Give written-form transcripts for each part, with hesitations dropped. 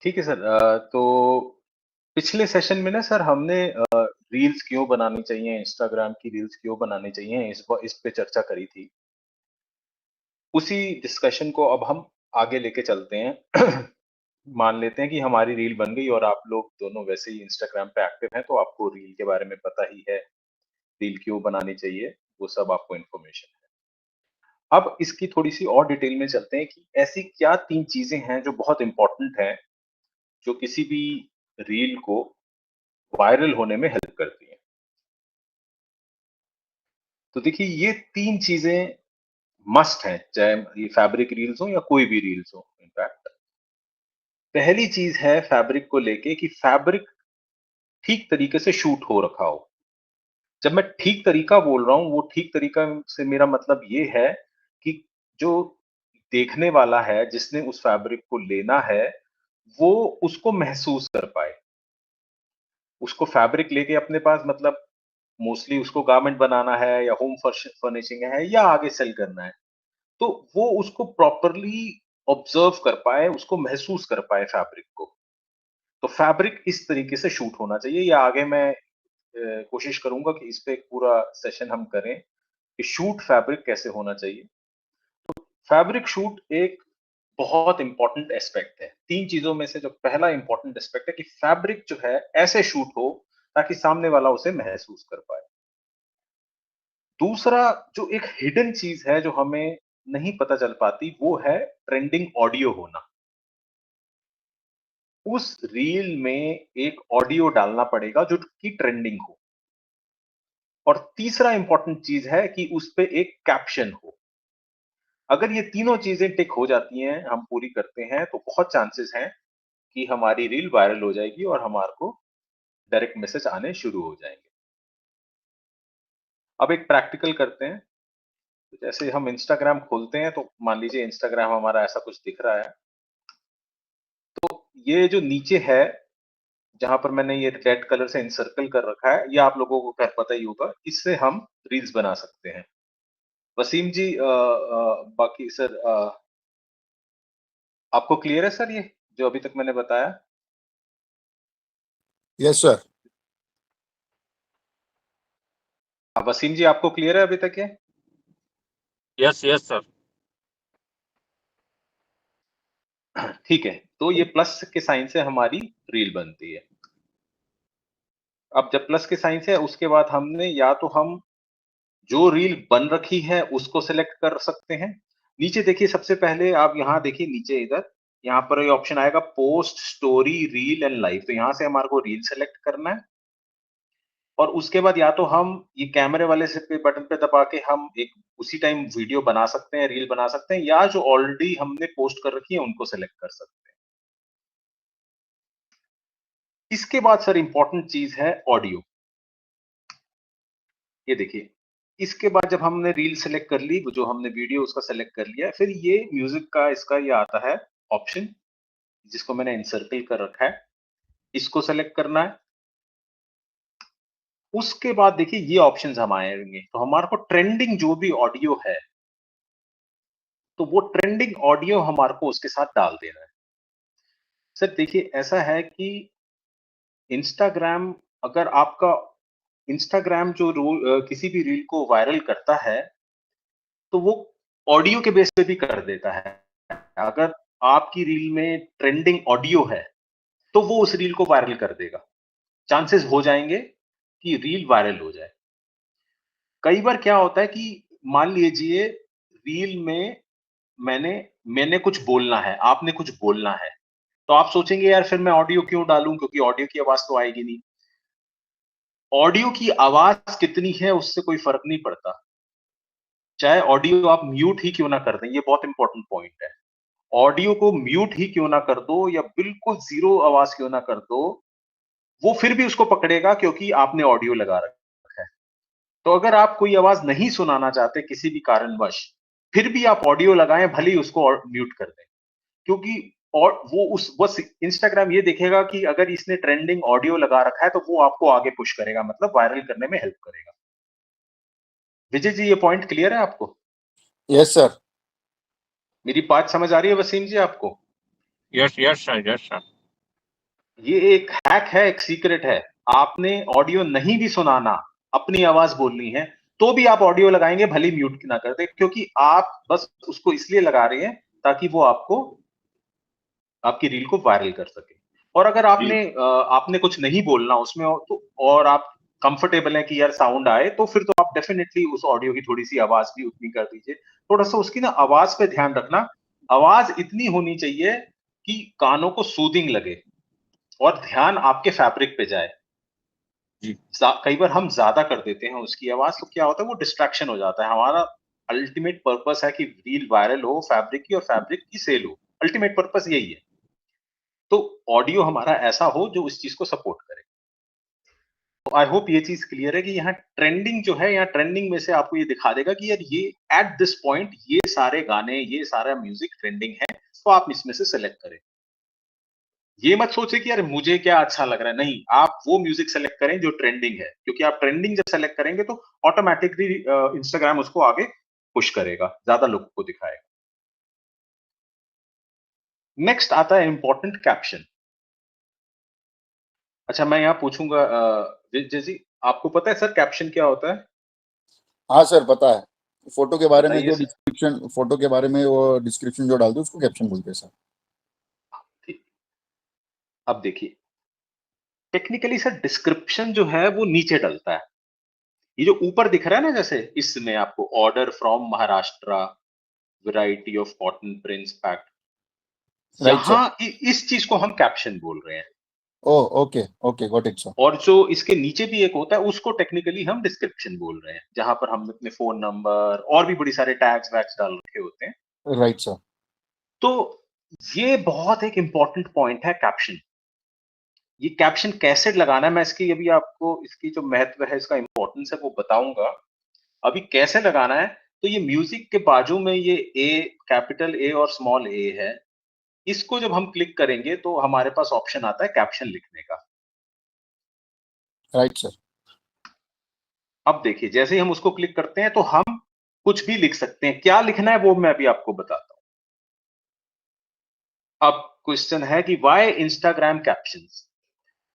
ठीक है सर। तो पिछले सेशन में ना सर हमने रील्स क्यों बनानी चाहिए, इंस्टाग्राम की रील्स क्यों बनानी चाहिए, इस पे चर्चा करी थी। उसी डिस्कशन को अब हम आगे लेके चलते हैं। मान लेते हैं कि हमारी रील बन गई और आप लोग दोनों वैसे ही इंस्टाग्राम पे एक्टिव हैं, तो आपको रील के बारे में पता ही है, रील क्यों बनानी चाहिए, वो सब आपको इन्फॉर्मेशन है। अब इसकी थोड़ी-सी और डिटेल में चलते हैं कि ऐसी क्या 3 चीज़ें हैं जो बहुत इम्पोर्टेंट हैं, जो किसी भी रील को वायरल होने में हेल्प करती हैं। तो देखिए ये 3 चीज़ें मस्ट हैं, चाहे ये फैब्रिक रील्स हो या कोई भी रील्स हो इनफैक्ट। पहली चीज़ है फैब्रिक को लेके कि फैब्रिक ठीक तरीके से शूट हो रखा हो। जब मैं ठीक तरीका बोल रहा हूँ, वो ठीक तरीका से मेरा मतलब ये है कि जो देखने वाला है, जिसने उस फैब्रिक को लेना है, वो उसको महसूस कर पाए। उसको फैब्रिक लेके अपने पास मतलब मोस्टली उसको गारमेंट बनाना है या होम फर्निशिंग है या आगे सेल करना है। तो वो उसको प्रॉपरली ऑब्जर्व कर पाए, उसको महसूस कर पाए फैब्रिक को। तो फैब्रिक इस तरीके से शूट होना चाहिए या आगे मैं कोशिश करूंगा कि इस पे एक पूरा सेशन हम करें कि शूट फैब्रिक कैसे होना चाहिए। फैब्रिक शूट एक बहुत इंपॉर्टेंट एस्पेक्ट है। 3 चीज़ों में से जो पहला इंपॉर्टेंट एस्पेक्ट है कि फैब्रिक जो है ऐसे शूट हो ताकि सामने वाला उसे महसूस कर पाए। दूसरा जो एक हिडन चीज़ है जो हमें नहीं पता चल पाती वो है ट्रेंडिंग ऑडियो होना। उस रील में एक ऑडियो डालना पड़ेगा जो कि ट्रेंडिंग हो। और तीसरा इंपॉर्टेंट चीज़ है कि उस पे एक कैप्शन हो। अगर ये तीनों चीज़ें टिक हो जाती हैं, हम पूरी करते हैं तो बहुत चांसेस हैं कि हमारी रील वायरल हो जाएगी और हमारे को डायरेक्ट मैसेज आने शुरू हो जाएँगे। अब एक प्रैक्टिकल करते हैं। तो जैसे हम इंस्टाग्राम खोलते हैं तो मान लीजिए इंस्टाग्राम हमारा ऐसा कुछ दिख रहा है। ये जो नीचे है, जहाँ पर मैंने ये रेड कलर से एनसर्कल कर रखा है, ये आप लोगों को खैर पता ही होगा। इससे हम रील्स बना सकते हैं। वसीम जी बाकी सर आपको क्लियर है सर ये, जो अभी तक मैंने बताया? Yes sir. वसीम जी आपको क्लियर है अभी तक ये? Yes yes sir. ठीक है, तो ये प्लस के साइन से हमारी रील बनती है। अब जब प्लस के साइन से है उसके बाद हमने या तो हम जो रील बन रखी है उसको सिलेक्ट कर सकते हैं। नीचे देखिए सबसे पहले आप यहाँ देखिए नीचे इधर, यहाँ पर ये ऑप्शन आएगा post, story, reel and live. तो यहाँ से हमारे को रील सेलेक्ट करना है और उसके बाद या तो हम ये कैमरे वाले से पे बटन पे दबा के हम एक उसी टाइम वीडियो बना सकते हैं, रील बना सकते हैं या जो ऑलरेडी हमने पोस्ट कर रखी है उनको सेलेक्ट कर सकते हैं। इसके बाद सर इंपॉर्टेंट चीज है ऑडियो। ये देखिए, इसके बाद जब हमने रील सेलेक्ट कर ली, जो हमने वीडियो उसका सेलेक्ट कर लिया, फिर ये म्यूजिक का इसका ये आता है ऑप्शन, जिसको मैंने एनसर्कल कर रखा है, इसको सेलेक्ट करना है। उसके बाद देखिए ये ऑप्शंस हम आएंगे, तो हमारे को ट्रेंडिंग जो भी ऑडियो है, तो वो ट्रेंडिंग ऑडियो हमारे को उसके साथ डाल देना है। सर देखिए ऐसा है कि इंस्टाग्राम, अगर आपका इंस्टाग्राम जो किसी भी रील को वायरल करता है, तो वो ऑडियो के बेस पे भी कर देता है। अगर आपकी रील में ट्रेंडिंग ऑडियो है, तो वो उस रील को वायरल कर देगा। चांसेस हो जाएँगे कि रील वायरल हो जाए। कई बार क्या होता है कि मान लीजिए रील में मैंने मैंने कुछ बोलना है, आपने कुछ बोलना है, तो आप सोचेंगे यार फिर मैं ऑडियो क्यों डालूँ क्योंकि ऑडियो की आवाज़ तो आएगी नहीं। ऑडियो की आवाज़ कितनी है उससे कोई फ़र्क नहीं पड़ता। चाहे ऑडियो आप म्यूट ही क्यों ना कर दें, ये बहुत इंपॉर्टेंट पॉइंट है। ऑडियो को म्यूट ही क्यों ना कर दो या बिल्कुल ज़ीरो आवाज़ क्यों ना कर दो, वो फिर भी उसको पकड़ेगा क्योंकि आपने ऑडियो लगा रखा है। तो अगर आप कोई आवाज़ नहीं सुनाना चाहते किसी भी कारणवश, फिर भी आप ऑडियो लगाएँ भले ही उसको म्यूट कर दें। क्योंकि और वो उस बस इंस्टाग्राम ये देखेगा कि अगर इसने ट्रेंडिंग ऑडियो लगा रखा है तो वो आपको आगे पुश करेगा, मतलब वायरल करने में हेल्प करेगा। विजय जी ये पॉइंट क्लियर है आपको? Yes sir. मेरी बात समझ आ रही है वसीम जी आपको? Yes yes sir yes sir. ये एक हैक है, एक सीक्रेट है। आपने ऑडियो नहीं भी सुनाना, अपनी आवाज बोलनी है, तो भी आप ऑडियो लगाएंगे, भले म्यूट ना कर दे, क्योंकि आप बस उसको इसलिए लगा रहे हैं ताकि वो आपको आपकी रील को वायरल कर सके। और अगर जी आपने कुछ नहीं बोलना उसमें, तो और आप कंफर्टेबल है कि यार साउंड आए, तो फिर तो आप डेफिनेटली उस ऑडियो की थोड़ी सी आवाज भी उतनी कर दीजिए। थोड़ा सा उसकी ना आवाज पे ध्यान रखना। आवाज इतनी होनी चाहिए कि कानों को सूदिंग लगे और ध्यान आपके फैब्रिक पे जाए। जी कई बार हम ज्यादा कर देते हैं उसकी आवाज, तो क्या होता है, वो डिस्ट्रैक्शन हो जाता है। हमारा अल्टीमेट पर्पस है कि रील वायरल हो फैब्रिक की, और फैब्रिक की सेल हो। अल्टीमेट पर्पस यही है। तो ऑडियो हमारा ऐसा हो जो उस चीज को सपोर्ट करे। तो आई होप ये चीज क्लियर है कि यहाँ ट्रेंडिंग जो है, यहाँ ट्रेंडिंग में से आपको ये दिखा देगा कि यार ये एट दिस पॉइंट ये सारे गाने, ये सारा म्यूजिक ट्रेंडिंग है, तो आप इसमें से सेलेक्ट करें। ये मत सोचे कि यार मुझे क्या अच्छा लग रहा है, नहीं, आप वो म्यूजिक सेलेक्ट करें जो ट्रेंडिंग है, क्योंकि आप ट्रेंडिंग जब सेलेक्ट करेंगे तो ऑटोमेटिकली इंस्टाग्राम उसको आगे पुश करेगा, ज्यादा लोगों को दिखाएगा। नेक्स्ट आता है इंपॉर्टेंट कैप्शन। अच्छा, मैं यहाँ पूछूंगा विजय जी, आपको पता है सर कैप्शन क्या होता है? हाँ सर, पता है। फोटो के बारे में बताइए जो सर। डिस्क्रिप्शन, फोटो के बारे में वो डिस्क्रिप्शन जो डाल दो उसको कैप्शन बोलते हैं सर। ठीक। अब देखिए, टेक्निकली सर डिस्क्रिप्शन जो है वो नीचे डलता है। ये जो ऊपर दिख रहा है ना, जैसे इसमें आपको order from Maharashtra, variety of cotton prints packed, right sir. यहां इस चीज को हम कैप्शन बोल रहे हैं। Oh, okay okay, got it sir. और जो इसके नीचे भी एक होता है, उसको टेक्निकली हम डिस्क्रिप्शन बोल रहे हैं, जहां पर हम अपने फोन नंबर और भी बड़ी सारे टैग्स वैग्स डाल रखे होते हैं। Right sir. तो ये बहुत एक इंपॉर्टेंट पॉइंट है कैप्शन। ये कैप्शन कैसे लगाना है, मैं इसकी अभी आपको इसकी जो महत्व है, इसका इंपॉर्टेंस है, वो बताऊंगा। अभी कैसे लगाना है, तो ये म्यूजिक के बाजू में ये ए, कैपिटल ए और स्मॉल ए है। इसको जब हम क्लिक करेंगे तो हमारे पास ऑप्शन आता है कैप्शन लिखने का। Right sir. अब देखिए, जैसे ही हम उसको क्लिक करते हैं तो हम कुछ भी लिख सकते हैं। क्या लिखना है वो मैं अभी आपको बताता हूं। अब क्वेश्चन है कि व्हाई इंस्टाग्राम कैप्शंस।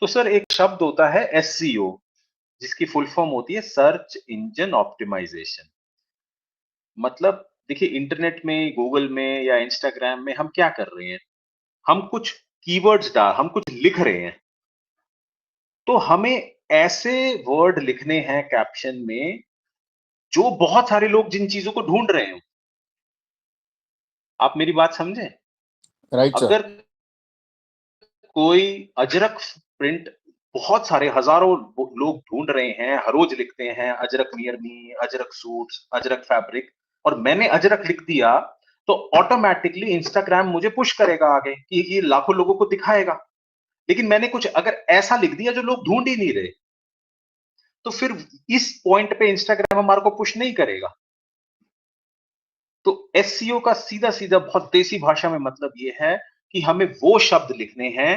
तो सर एक शब्द होता है एससीओ, जिसकी फुल फॉर्म होती है सर्च इंजन ऑप्टिमाइजेशन। मतलब देखिए, इंटरनेट में, गूगल में या इंस्टाग्राम में हम क्या कर रहे हैं, हम कुछ हम कुछ लिख रहे हैं। तो हमें ऐसे वर्ड लिखने हैं कैप्शन में जो बहुत सारे लोग जिन चीजों को ढूंढ रहे हो। आप मेरी बात समझे? Right sir. अगर कोई अजरक प्रिंट बहुत सारे हजारों लोग ढूंढ रहे हैं, हर रोज लिखते हैं Ajrak near me, Ajrak suits, Ajrak fabric, और मैंने अजरक लिख दिया, तो ऑटोमेटिकली इंस्टाग्राम मुझे पुश करेगा आगे कि ये लाखों लोगों को दिखाएगा। लेकिन मैंने कुछ अगर ऐसा लिख दिया जो लोग ढूंढ ही नहीं रहे, तो फिर इस पॉइंट पे इंस्टाग्राम हमारे को पुश नहीं करेगा। तो एससीओ का सीधा सीधा बहुत देसी भाषा में मतलब ये है कि हमें वो शब्द लिखने हैं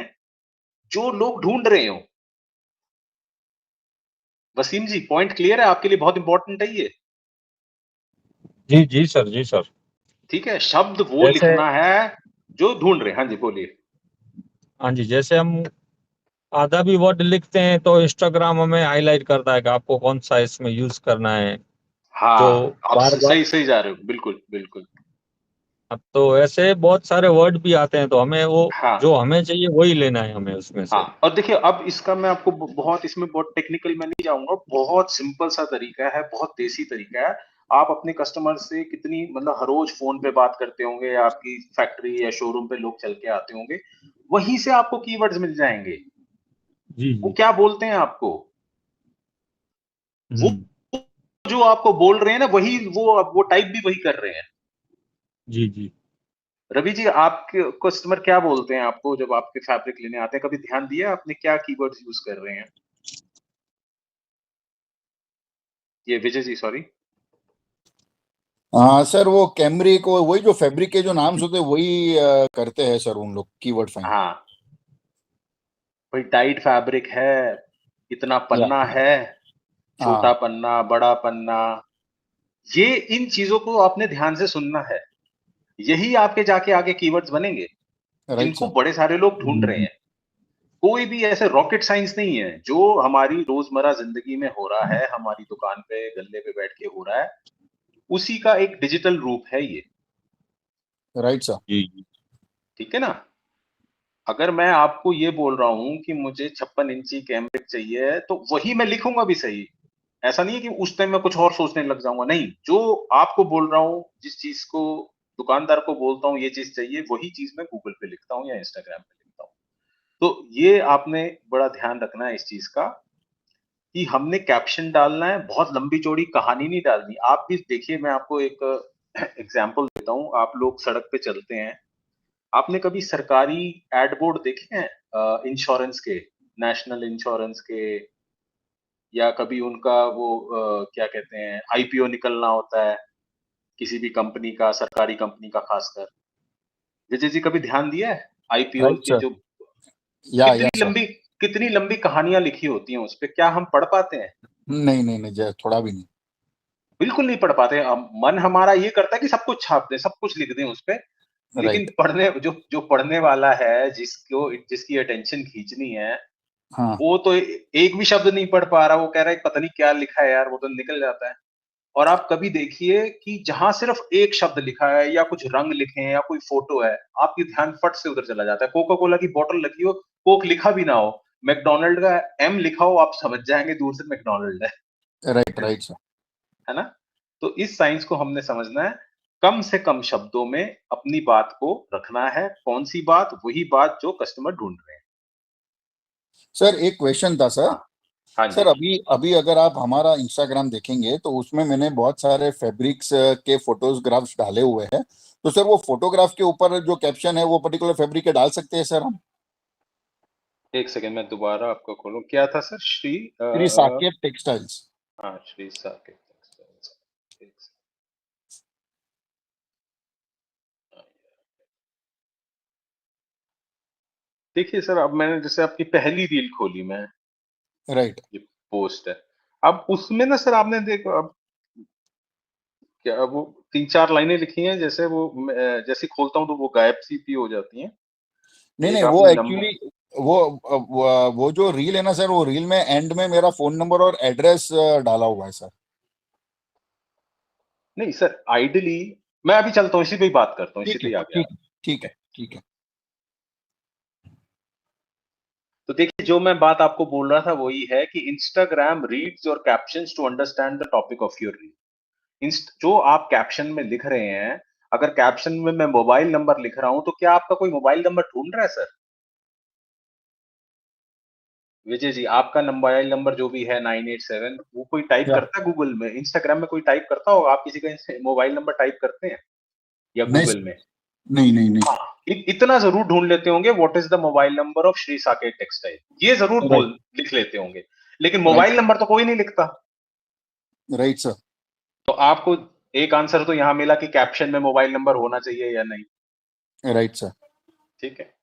जो लोग ढूंढ रहे हो। वसीम जी, पॉइंट क्लियर है आपके लिए? बहुत इंपॉर्टेंट है ये। जी जी सर, जी सर। ठीक है, शब्द वो जैसे, लिखना है जो ढूंढ रहे हैं। हाँ जी, बोलिए। हाँ जी, जैसे हम आधा भी वर्ड लिखते हैं तो इंस्टाग्राम हमें हाईलाइट करता है कि आपको कौन सा इसमें यूज करना है। जो हाँ, आप बार बार, सही सही जा रहे हो, बिल्कुल बिल्कुल। तो ऐसे बहुत सारे वर्ड भी आते हैं, तो हमें वो हाँ जो हमें चाहिए वही लेना है हमें उसमें से। हाँ, और देखिए, अब इसका मैं आपको बहुत, इसमें बहुत टेक्निकल में नहीं जाऊंगा, बहुत सिंपल सा तरीका है, बहुत देसी तरीका है। आप अपने कस्टमर से कितनी, मतलब हर रोज फोन पे बात करते होंगे, आपकी फैक्ट्री या शोरूम पे लोग चल के आते होंगे, वहीं से आपको कीवर्ड्स मिल जाएंगे। जी वो जी। क्या बोलते हैं आपको, वो हम्म। जो आपको बोल रहे हैं ना, वही वो टाइप भी वही कर रहे हैं। जी जी। रवि जी, आपके कस्टमर क्या बोलते हैं आपको जब आपके फैब्रिक लेने आते हैं? कभी ध्यान दिया आपने क्या कीवर्ड्स यूज कर रहे हैं? ये विजय जी, सॉरी। हाँ सर, वो कैमरे को वही जो फैब्रिक के जो नाम्स होते हैं वही करते हैं सर उन लोग कीवर्ड फाइंड। हाँ, भाई टाइट फैब्रिक है, इतना या, पन्ना है, छोटा हाँ। पन्ना, बड़ा पन्ना, ये इन चीजों को आपने ध्यान से सुनना है। यही आपके जाके आगे कीवर्ड्स बनेंगे राइट जिनको सर। बड़े सारे लोग ढूंढ रहे हम्म। हैं। कोई भी ऐसे रॉकेट साइंस नहीं है, जो हमारी रोजमर्रा जिंदगी में हो रहा है, हमारी दुकान पे गल्ले पे बैठ के हो रहा है, उसी का एक डिजिटल रूप है ये। Right sir. जी जी ठीक है ना? अगर मैं आपको ये बोल रहा हूँ कि मुझे 56 इंची कैमरे चाहिए, तो वही मैं लिखूंगा भी सही। ऐसा नहीं है कि उस टाइम मैं कुछ और सोचने लग जाऊंगा, नहीं, जो आपको बोल रहा हूँ, जिस चीज को दुकानदार को बोलता हूँ ये चीज चाहिए, वही चीज मैं गूगल पे लिखता हूँ या इंस्टाग्राम पे लिखता हूँ। तो ये आपने बड़ा ध्यान रखना है इस चीज का, कि हमने कैप्शन डालना है, बहुत लंबी चौड़ी कहानी नहीं डालनी। आप भी देखिए, मैं आपको एक एग्जाम्पल देता हूँ। आप लोग सड़क पे चलते हैं, आपने कभी सरकारी एड बोर्ड देखे हैं इंश्योरेंस के, नेशनल इंश्योरेंस के, या कभी उनका वो क्या कहते हैं, आईपीओ निकलना होता है किसी भी कंपनी का, सरकारी कंपनी का खासकर। विजय जी कभी ध्यान दिया है आईपीओ राइट की सर। जो या कितनी सर। लंबी कितनी लंबी कहानियां लिखी होती हैं उस पे, क्या हम पढ़ पाते हैं? नहीं नहीं नहीं जय, थोड़ा भी नहीं। बिल्कुल नहीं पढ़ पाते। मन हमारा ये करता है कि सब कुछ छाप दें, सब कुछ लिख दें उस पे, लेकिन राइट। पढ़ने जो जो पढ़ने वाला है, जिसकी अटेंशन खींचनी है, हाँ। वो तो एक भी शब्द नहीं पढ़ पा रहा, वो कह रहा है पता नहीं क्या लिखा है यार, वो तो निकल जाता है। और आप कभी देखिए कि जहां सिर्फ एक शब्द लिखा है या कुछ रंग लिखे हैं या कोई फोटो है, आपकी ध्यान फट से उधर चला जाता है। कोका कोला की बोतल लगी हो, कोक लिखा भी ना हो, मैकडोनल्ड का एम लिखा हो, आप समझ जाएंगे दूर से मैकडोनल्ड है। Right right sir. है ना? तो इस साइंस को हमने समझना है। कम से कम शब्दों में अपनी बात को रखना है। कौन सी बात? वही बात जो कस्टमर ढूंढ रहे हैं। सर एक क्वेश्चन था सर। हाँ, हाँ सर जी। अभी अभी अगर आप हमारा इंस्टाग्राम देखेंगे तो उसमें मैंने बहुत सारे फैब्रिक्स के फोटोग्राफ्स डाले हुए हैं। तो सर वो फोटोग्राफ के ऊपर जो कैप्शन है वो पर्टिकुलर फैब्रिक के डाल सकते हैं सर हम? एक सेकंड, मैं दोबारा आपको खोलूं। क्या था सर? श्री श्री साकेत टेक्सटाइल्स। हाँ, श्री साकेत टेक्सटाइल्स। एक सेकंड। देखिए सर, अब मैंने जैसे आपकी पहली रील खोली, मैं राइट। ये पोस्ट है, अब उसमें ना सर आपने देखो, अब क्या वो 3-4 लाइनें लिखी हैं, जैसे वो जैसे ही खोलता हूँ तो वो गायब सी भी हो जाती हैं। नहीं एक नहीं वो आपने एक्चुअली वो वो जो रील है ना सर, वो रील में एंड में मेरा फोन नंबर और एड्रेस डाला हुआ है सर। नहीं सर, आइडियली मैं अभी चलता हूँ, इसी पे ही बात करता हूँ, इसी ठीक पे है ही आ गया। ठीक है ठीक है ठीक है। तो देखिए, जो मैं बात आपको बोल रहा था वही है कि Instagram reads your captions to understand the topic of your reel. जो आप कैप्शन में लिख रहे हैं, अगर कैप्शन में मैं मोबाइल नंबर लिख रहा हूं, तो क्या आपका कोई मोबाइल नंबर ढूंढ रहा है सर? विजय जी, आपका मोबाइल नंबर जो भी है 987, वो कोई टाइप या करता है गूगल में? इंस्टाग्राम में कोई टाइप करता होगा? आप किसी का मोबाइल नंबर टाइप करते हैं या नहीं गूगल सर, में? नहीं नहीं नहीं। हाँ, इतना जरूर ढूंढ लेते होंगे, what is the mobile number of Shri Saket textile, ये जरूर राइट लिख लेते होंगे। लेकिन राइट मोबाइल नंबर तो कोई नहीं लिखता। Right sir. तो आपको एक आंसर तो यहां मिला कि कैप्शन में मोबाइल नंबर होना चाहिए या नहीं। Right sir. ठीक है?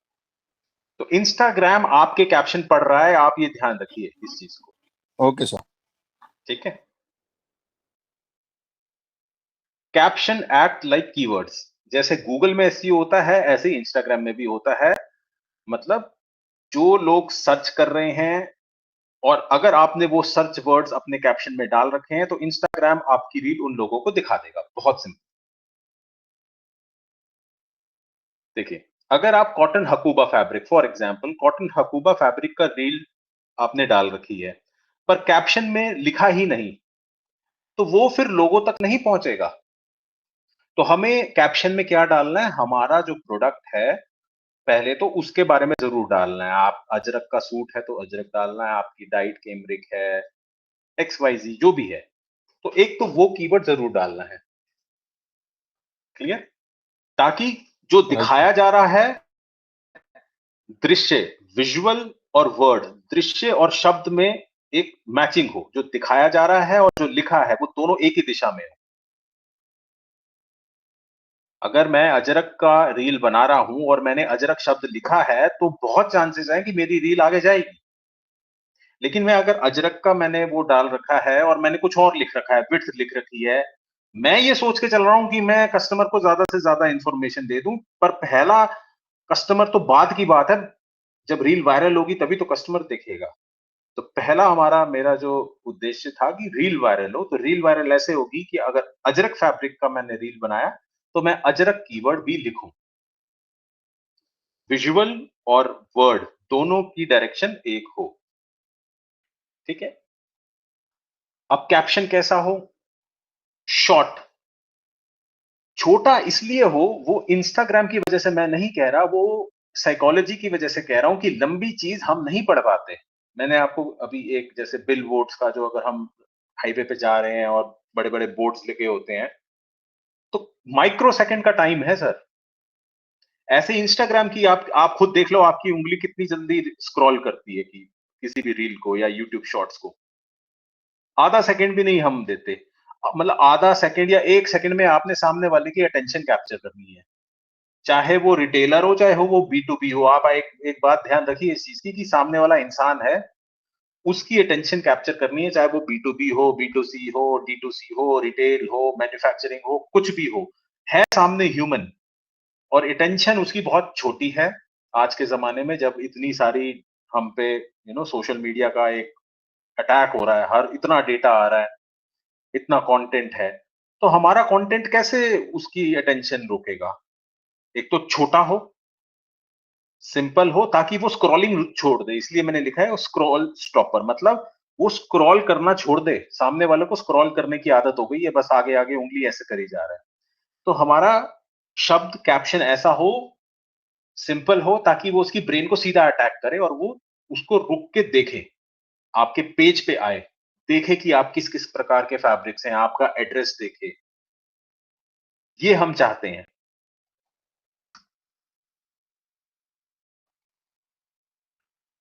तो इंस्टाग्राम आपके कैप्शन पढ़ रहा है, आप ये ध्यान रखिए इस चीज को। Okay sir. ठीक है? Caption act like keywords. जैसे गूगल में एसईओ होता है, ऐसे ही इंस्टाग्राम में भी होता है। मतलब जो लोग सर्च कर रहे हैं, और अगर आपने वो सर्च वर्ड्स अपने कैप्शन में डाल रखे हैं, तो इंस्टाग्राम आपकी रील उन लोगों को दिखा देगा। बहुत सिंपल। देखिए, अगर आप cotton Hakoba fabric, for example cotton Hakoba fabric का रील आपने डाल रखी है, पर कैप्शन में लिखा ही नहीं, तो वो फिर लोगों तक नहीं पहुंचेगा। तो हमें कैप्शन में क्या डालना है? हमारा जो प्रोडक्ट है, पहले तो उसके बारे में जरूर डालना है। आप अजरक का सूट है तो अजरक डालना है, आपकी डाइट केमरिक है, एक्स वाई जी जो भी है, तो एक तो वो कीवर्ड जरूर डालना है। क्लियर? ताकि जो राइट दिखाया जा रहा है, दृश्य, विजुअल और वर्ड, दृश्य और शब्द में एक मैचिंग हो। जो दिखाया जा रहा है और जो लिखा है, वो दोनों एक ही दिशा में हो। अगर मैं अजरक का रील बना रहा हूं और मैंने अजरक शब्द लिखा है, तो बहुत चांसेस है कि मेरी रील आगे जाएगी। लेकिन मैं अगर अजरक का मैंने वो डाल रखा है और मैंने कुछ और लिख रखा है, विड्थ लिख रखी है, मैं ये सोच के चल रहा हूं कि मैं कस्टमर को ज्यादा से ज्यादा इंफॉर्मेशन दे दूं, पर पहला कस्टमर तो बाद की बात है, जब रील वायरल होगी तभी तो कस्टमर देखेगा। तो पहला हमारा मेरा जो उद्देश्य था कि रील वायरल हो, तो रील वायरल ऐसे होगी कि अगर अजरक फैब्रिक का मैंने रील बनाया, तो मैं अजरक कीवर्ड भी लिखूं। विजुअल और वर्ड दोनों की डायरेक्शन एक हो। ठीक है। अब कैप्शन कैसा हो? शॉर्ट। छोटा इसलिए हो, वो इंस्टाग्राम की वजह से मैं नहीं कह रहा, वो साइकोलॉजी की वजह से कह रहा हूं कि लंबी चीज हम नहीं पढ़ पाते। मैंने आपको अभी एक जैसे बिल बोर्ड्स का, जो अगर हम हाईवे पे जा रहे हैं और बड़े बड़े बोर्ड्स लगे होते हैं, तो माइक्रो सेकंड का टाइम है सर। ऐसे इंस्टाग्राम की आप खुद देख लो, आपकी उंगली कितनी जल्दी स्क्रॉल करती है कि किसी भी रील को या यूट्यूब शॉर्ट्स को। आधा सेकंड भी नहीं हम देते। मतलब आधा सेकंड या 1 सेकंड में आपने सामने वाले की अटेंशन कैप्चर करनी है, चाहे वो रिटेलर हो, चाहे वो B2B हो। आप एक बात ध्यान रखिए इस चीज की, कि सामने वाला इंसान है, उसकी अटेंशन कैप्चर करनी है, चाहे वो B2B हो, B2C हो, D2C हो, रिटेल हो, मैन्युफैक्चरिंग हो, कुछ भी हो, है सामने ह्यूमन। और अटेंशन उसकी बहुत छोटी है आज के जमाने में, जब इतनी सारी हम पे सोशल मीडिया का एक अटैक हो रहा है, हर इतना डेटा आ रहा है, इतना कंटेंट है। तो हमारा कंटेंट कैसे उसकी अटेंशन रोकेगा? एक तो छोटा हो, सिंपल हो, ताकि वो स्क्रॉलिंग छोड़ दे। इसलिए मैंने लिखा है स्क्रॉल स्टॉपर, मतलब वो स्क्रॉल करना छोड़ दे। सामने वाले को स्क्रॉल करने की आदत हो गई है, बस आगे आगे उंगली ऐसे करी जा रहा है। तो हमारा शब्द कैप्शन ऐसा हो, सिंपल हो, ताकि वो उसकी ब्रेन को सीधा अटैक करे और वो उसको रुक के देखे, आपके पेज पे आए, देखे कि आप किस किस प्रकार के फैब्रिक्स हैं, आपका एड्रेस देखे। ये हम चाहते हैं।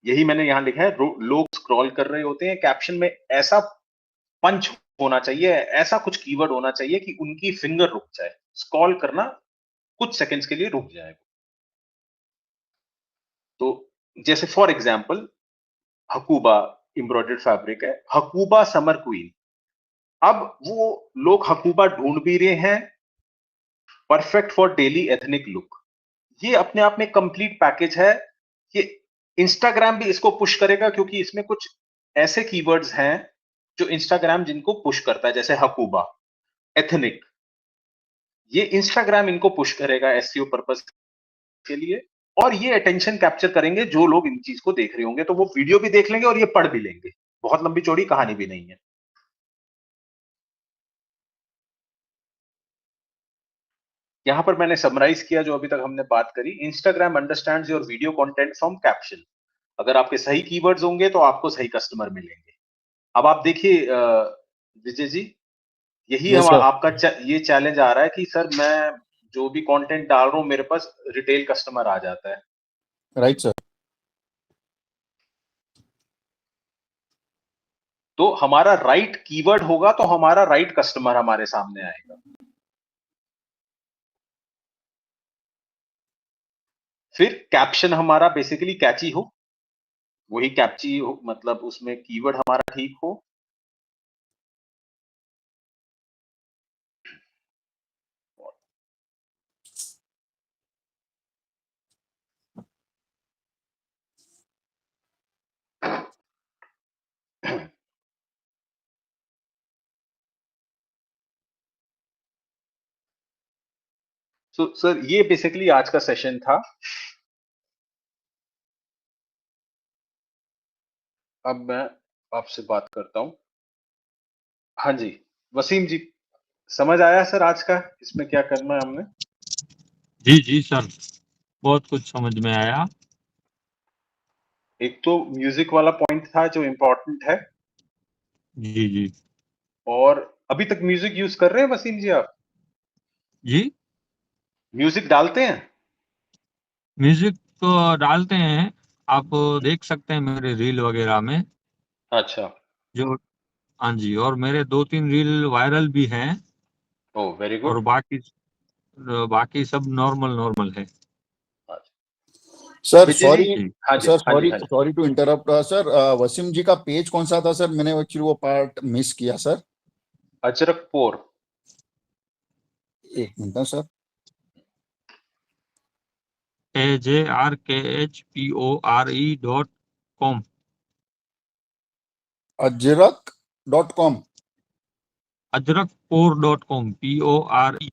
यही मैंने यहां लिखा है, लोग स्क्रॉल कर रहे होते हैं, कैप्शन में ऐसा पंच होना चाहिए, ऐसा कुछ कीवर्ड होना चाहिए कि उनकी फिंगर रुक जाए, स्क्रॉल करना कुछ सेकंड्स के लिए रुक जाए। तो जैसे फॉर एग्जांपल, हकूबा एम्ब्रॉयडर्ड फैब्रिक है, हकूबा समर क्वीन। अब वो लोग हकूबा ढूंढ भी रहे हैं, perfect for daily ethnic look. ये अपने आप में कंप्लीट पैकेज है। ये इंस्टाग्राम भी इसको पुश करेगा, क्योंकि इसमें कुछ ऐसे कीवर्ड्स हैं जो इंस्टाग्राम जिनको पुश करता है, जैसे हकूबा, एथनिक। ये इंस्टाग्राम इनको पुश करेगा एसईओ पर्पस के लिए, और ये अटेंशन कैप्चर करेंगे जो लोग इन चीज को देख रहे होंगे, तो वो वीडियो भी देख लेंगे और ये पढ़ भी लेंगे। बहुत लंबी चौड़ी कहानी भी नहीं है। यहां पर मैंने समराइज किया जो अभी तक हमने बात करी। Instagram understands your video content from caption. अगर आपके सही कीवर्ड्स होंगे तो आपको सही कस्टमर मिलेंगे। अब आप देखिए विजय जी, यही यस हम सर। आपका ये चैलेंज आ रहा है कि सर मैं जो भी कंटेंट डाल रहा हूं, मेरे पास रिटेल कस्टमर आ जाता है। Right sir. तो हमारा राइट कीवर्ड होगा तो हमारा राइट कस्टमर हमारे सामने आएगा। फिर कैप्शन हमारा बेसिकली कैची हो, वही कैप्ची हो, मतलब उसमें कीवर्ड हमारा ठीक हो। तो सर ये बेसिकली आज का सेशन था। अब मैं आपसे बात करता हूं। हाँ जी, वसीम जी, समझ आया सर आज का इसमें क्या करना है हमने? जी जी सर, बहुत कुछ समझ में आया। एक तो म्यूजिक वाला पॉइंट था जो इम्पोर्टेंट है। जी जी और अभी तक म्यूजिक यूज कर रहे हैं वसीम जी आप? जी। म्यूजिक डालते हैं? म्यूजिक तो डालते हैं, आप देख सकते हैं मेरे रील वगैरह में। अच्छा। जो हाँ जी, और मेरे 2-3 रील वायरल भी हैं। ओह वेरी और गुड। बाकी बाकी सब नॉर्मल नॉर्मल है। सर विजय जी। सॉरी। हाँ जी, सर हाँ जी, सॉरी हाँ जी। Sorry to interrupt sir. Waseem ji का पेज कौन सा था सर? मैंने एक्चुअली वो पार्ट मिस किया सर। अजरकपुर। एक मिनट ना सर। AJRKHPORE.com। अजरक.com। अजरकपोर.com, PORE।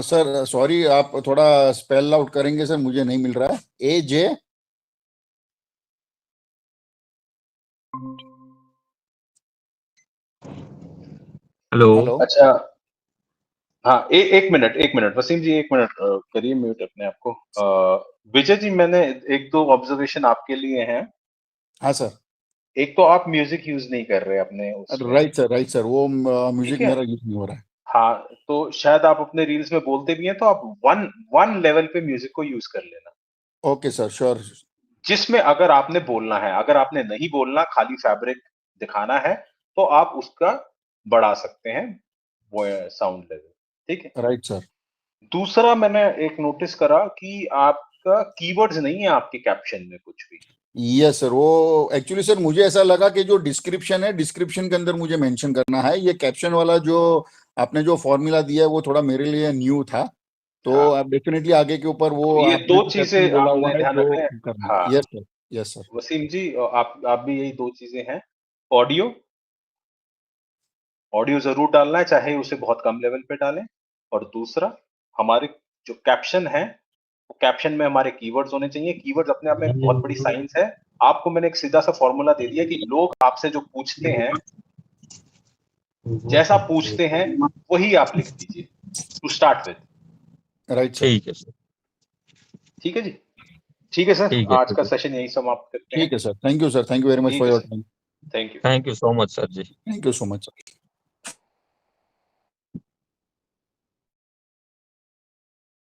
सर सॉरी, आप थोड़ा स्पेल आउट करेंगे सर, मुझे नहीं मिल रहा है। AJ। हेलो। अच्छा, हाँ, एक मिनट वसीम जी, एक मिनट करिए म्यूट अपने आप को। विजय जी, मैंने एक दो ऑब्जर्वेशन आपके लिए हैं। हाँ सर। एक तो आप म्यूजिक यूज नहीं कर रहे अपने उसमें, राइट सर, वो ठीक म्यूजिक है? मेरा यूज नहीं हो रहा है। हाँ, तो शायद आप अपने रील्स में बोलते भी हैं, तो आप वन वन लेवल पे म्यूजिक को यूज कर लेना, ओके सर, श्योर। जिसमें अगर आपने बोलना है, अगर आपने नहीं बोलना, खाली फैब्रिक दिखाना है, तो आप उसका बढ़ा सकते हैं वो साउंड लेवल, ठीक है? Right sir. दूसरा, मैंने एक नोटिस करा कि आपका कीवर्ड्स नहीं है आपके कैप्शन में कुछ भी। यस सर, वो एक्चुअली सर मुझे ऐसा लगा कि जो डिस्क्रिप्शन है, डिस्क्रिप्शन के अंदर मुझे मेंशन करना है। ये कैप्शन वाला जो आपने जो फॉर्मूला दिया है वो थोड़ा मेरे लिए न्यू था, तो हाँ, आप डेफिनेटली आगे के ऊपर वो तो ये आपने दो जो कैप्शन चीजें बोला हुआ आपने है ध्यान जो रखना है। करना हाँ, है। Yes sir, yes sir. Waseem ji, आप भी यही दो चीजें हैं। ऑडियो ऑडियो जरूर डालना है, चाहे उसे बहुत कम लेवल पे डालें। और दूसरा, हमारे जो कैप्शन है, वो कैप्शन में हमारे कीवर्ड्स होने चाहिए। कीवर्ड्स अपने आप में एक बहुत बड़ी साइंस है। आपको मैंने एक सीधा सा फॉर्मूला दे दिया कि लोग आपसे जो पूछते हैं, जैसा पूछते हैं, वही आप लिख दीजिए to start with. Right sir. ठीक है सर। ठीक है जी? ठीक है सर, ठीक है, आज ठीक का है। सेशन यही समाप्त करते हैं। ठीक है sir, thank you sir, thank you very much ठीक फॉर है your sir, time. Thank you. Thank you so much sir ji. Thank you so much.